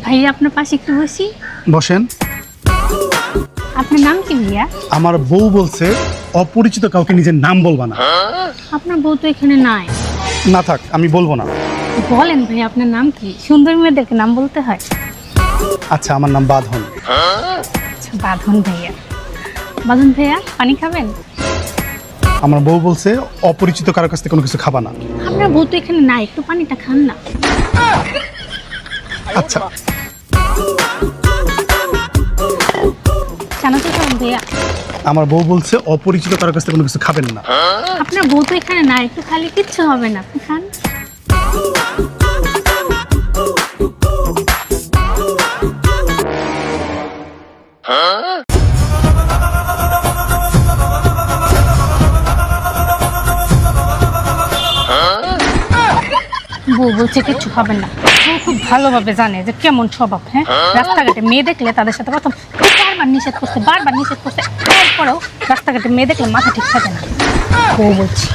ভাইয়া আপনার পাশে একটু বসি। বসেন। আপনার নাম কি ভাইয়া? আমার বউ বলছে অপরিচিত কাউকে নিজের নাম বলবা না। আপনার বউ তো এখানে নাই। না থাক, আমি বলবো না। বলেন ভাইয়া আপনার নাম কি? সুন্দর মেয়েদেরকে নাম বলতে হয়। আচ্ছা, আমার নাম বাঁধন। আচ্ছা বাঁধন ভাইয়া। বাঁধন ভাইয়া পানি খাবেন? আমার বউ বলছে অপরিচিত কারোর কাছ থেকে কোনো কিছু খাবা না। আপনার বউ তো এখানে নাই, একটু পানিটা খান না। আচ্ছা, জানো তো কেমন ভাইয়া? আমার বউ বলছে অপরিচিত কারোর কাছ থেকে কোনো কিছু খাবেন না। আপনার বউ তো এখানে নাই, একটু খালি কিচ্ছু হবে না, আপনি খান। বউ বলছে কিচ্ছু খাবেন না। বউ খুব ভালোভাবে জানে যে কেমন স্বভাব। হ্যাঁ, রাস্তাঘাটে মেয়ে দেখলে তাদের সাথে প্রথম বারবার নিষেধ করছে, বারবার নিষেধ করছে, এরপরেও রাস্তাঘাটে মেয়ে দেখলে মাথা ঠিক থাকে না। বউ বলছি